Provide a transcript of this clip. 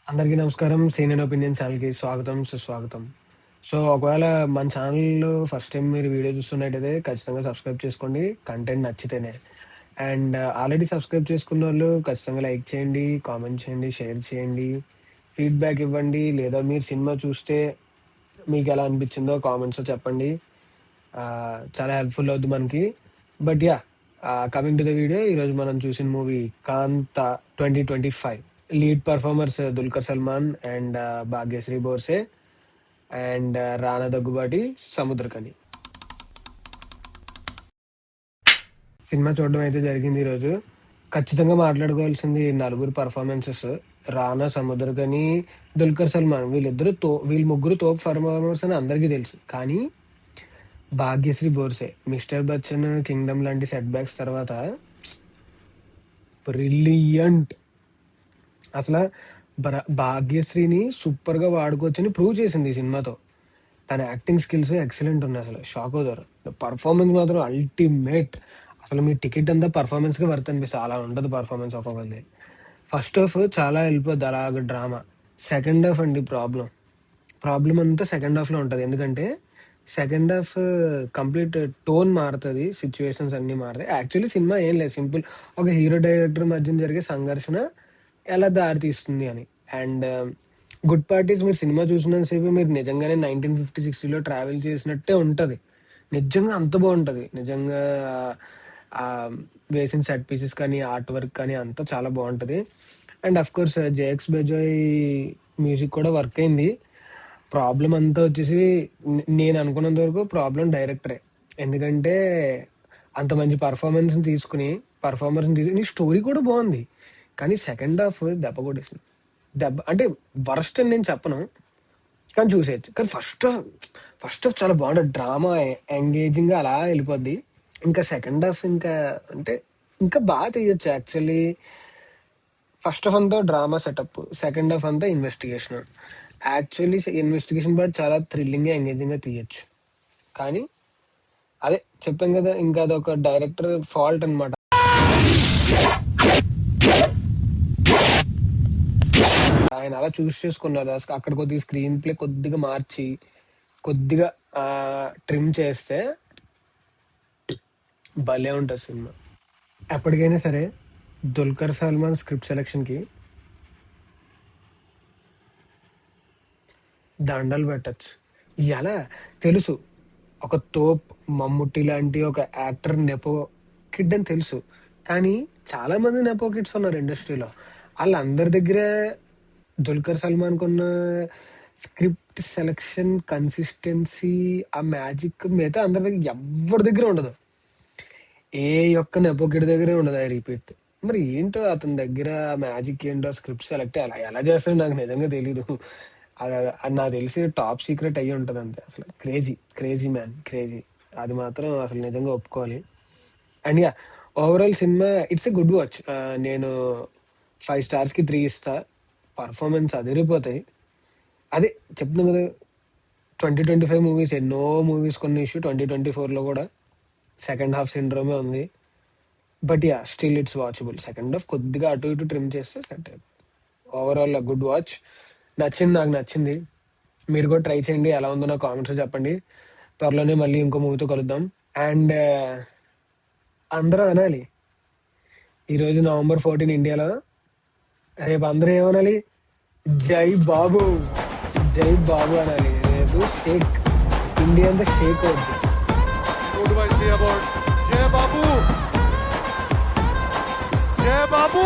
అందరికీ నమస్కారం. Scene and opinion ఛానల్‌కి స్వాగతం, సుస్వాగతం. సో, ఒకవేళ మన ఛానల్‌లో ఫస్ట్ టైమ్ మీరు వీడియో చూస్తున్నట్టయితే ఖచ్చితంగా సబ్స్క్రైబ్ చేసుకోండి. కంటెంట్ నచ్చితేనే. అండ్ ఆల్రెడీ సబ్స్క్రైబ్ చేసుకున్నోళ్ళు ఖచ్చితంగా లైక్ చేయండి, కామెంట్ చేయండి, షేర్ చేయండి, ఫీడ్‌బ్యాక్ ఇవ్వండి. లేదా మీరు సినిమా చూస్తే మీకెలా అనిపించిందో కామెంట్స్‌లో చెప్పండి. చాలా హెల్ప్‌ఫుల్ అవుద్ది మనకి. But yeah! Coming to the video, ఈరోజు మనం చూసిన movie 'Kaantha' 2025. Lead performers 'Dulquer Salmaan' and 'Bhagyashri Borse' and 'Rana Daggubati', 'Samuthirakani'. Cinema చూడడం అయితే జరిగింది ఈరోజు. ఖచ్చితంగా మాట్లాడుకోవాల్సింది నలుగురు పర్ఫార్మెన్సెస్. 'రానా', 'సముద్రఖని', 'దుల్కర్ సల్మాన్' వీళ్ళు ముగ్గురు తోపు పర్ఫార్మర్స్ అని అందరికీ తెలుసు. కానీ 'భాగ్యశ్రీ బోర్సే', 'మిస్టర్ బచ్చన్', 'కింగ్డమ్' లాంటి సెట్ బ్యాక్స్ తర్వాత బ్రిలియంట్. అసల భాగ్యశ్రీని సూపర్‌గా వాడుకోవచ్చని ప్రూవ్ చేసింది ఈ సినిమాతో. తన యాక్టింగ్ స్కిల్స్ ఎక్సలెంట్ ఉన్నాయి అసలు. షాక్ అవుతారు. పర్ఫార్మెన్స్ మాత్రం అల్టిమేట్. అసలు మీ టికెట్ అంతా పర్ఫార్మెన్స్‌కే వర్త్ అనిపిస్తది. అలా ఉంటది పర్ఫార్మెన్స్ ఒక్కొక్కళ్ళది. ఫస్ట్ హాఫ్ చాలా వెళ్ళిపోద్ది అలాగ డ్రామా. సెకండ్ హాఫ్ అండి ప్రాబ్లమ్. ప్రాబ్లమ్ అంతా సెకండ్ హాఫ్‌లో ఉంటది. ఎందుకంటే సెకండ్ హాఫ్ కంప్లీట్ టోన్ మారుతది. సిట్యుయేషన్స్ అన్నీ మారతాయి. యాక్చువల్లీ సినిమా ఏం లేదు, సింపుల్. ఒక హీరో, డైరెక్టర్ మధ్యన జరిగే సంఘర్షణ ఎలా దారి తీస్తుంది అని. అండ్ గుడ్ పార్ట్ ఈస్, మీరు సినిమా చూసినంత సేపు మీరు నిజంగానే 1950, 60లో ట్రావెల్ చేసినట్టే ఉంటది. నిజంగా అంత బావుంటది. నిజంగా వేసిన సెట్ పీసెస్ కానీ, ఆర్ట్ వర్క్ కానీ అంతా చాలా బావుంటది. And of course 'JX Bejoy' music కూడా వర్క్ అయింది. ప్రాబ్లమ్ అంతా వచ్చేసి నేను అనుకున్నంత వరకు ప్రాబ్లమ్ డైరెక్టరే. ఎందుకంటే అంత మంచి పర్ఫార్మర్స్‌ని తీసుకొని స్టోరీ కూడా బావుంది. కానీ సెకండ్ హాఫ్ దెబ్బ కొట్టేసింది. అంటే వరస్ట్ అని నేను చెప్పను. కానీ చూసేయొచ్చు. కానీ ఫస్ట్ హాఫ్ చాలా బావుంటది. డ్రామా ఎంగేజింగ్‌గా అలా ఎళ్ళిపోద్ది. ఇంకా సెకండ్ హాఫ్ అంటే ఇంకా తీయొచ్చు యాక్చువల్లీ. ఫస్ట్ హాఫ్ అంతా డ్రామా సెటప్. సెకండ్ హాఫ్ అంతా ఇన్వెస్టిగేషన్. యాక్చువల్లీ ఇన్వెస్టిగేషన్ పార్ట్ చాలా థ్రిల్లింగ్‌గా, ఎంగేజింగ్‌గా తీయొచ్చు. కానీ అదే చెప్పాను కదా! ఇంకా అదొక డైరెక్టర్ ఫాల్ట్ అన్నమాట. ఆయన అలా చేసుకున్నారు. అక్కడ కొద్దిగా స్క్రీన్ ప్లే కొద్దిగా మార్చి, కొద్దిగా ట్రిమ్ చేస్తే భలే ఉంటది సినిమా. ఎప్పటికైనా సరే 'దుల్కర్ సల్మాన్' స్క్రిప్ట్ సెలక్షన్‌కి దండలు పెట్టొచ్చు. ఎలా తెలుసు, ఒక తోప్ మమ్ముట్టి లాంటి ఒక యాక్టర్ నెపో కిడ్ అని తెలుసు. కానీ చాలా మంది నెపో కిడ్స్ ఉన్నారు ఇండస్ట్రీలో. ఆళ్ళందరి దగ్గర 'దుల్కర్ సల్మాన్‌కున్న స్క్రిప్ట్ సెలక్షన్, కన్సిస్టెన్సీ, ఆ మ్యాజిక్ మిగతా అందరి దగ్గర ఎవ్వరి దగ్గర ఉండదు. ఏ ఒక్క నెపో కిడ్ దగ్గరే ఉండదు. I repeat. మరి ఏంటో అతని దగ్గర మ్యాజిక్ ఏంటో, స్క్రిప్ట్ సెలెక్ట్ ఎలా ఎలా చేస్తాడో నాకు నిజంగా తెలీదు. అది నాకు తెలిసి టాప్ సీక్రెట్ అయ్యి ఉంటది అంతే. అసలు క్రేజీ మ్యాన్, క్రేజీ. అది మాత్రం అసలు నిజంగా ఒప్పుకోవాలి. And yeah! Overall cinema it's a good watch. నేను 5 స్టార్స్‌కి 3 ఇస్తా. పర్ఫార్మెన్స్ అదిరిపోతాయి. అదే చెప్తున్నాను కదా! 2025 మూవీస్ ఎన్నో మూవీస్ కొన్ని ఇష్యూ 2024లో కూడా సెకండ్ హాఫ్ సిండ్రోమే ఉంది. But yeah! Still it's watchable. Second half కొద్దిగా అటు ఇటు ట్రిమ్ చేస్తే సెట్ అయిపోద్ది. Overall good watch. నాకు నచ్చింది. మీరు కూడా ట్రై చేయండి. ఎలా ఉందో నాకు కామెంట్స్‌లో చెప్పండి. త్వరలోనే మళ్ళీ ఇంకో మూవీతో కలుద్దాం. అండ్ అందరూ అనాలి, ఈరోజు నవంబర్ 14 ఇండియాలో. రేపు అందరూ ఏమనాలి? జై బాబు, జై బాబు అనాలి. రేపు ఇండియా అంతా షేక్ అవుద్ది. What do I say about Jai Babu? Jai Babu!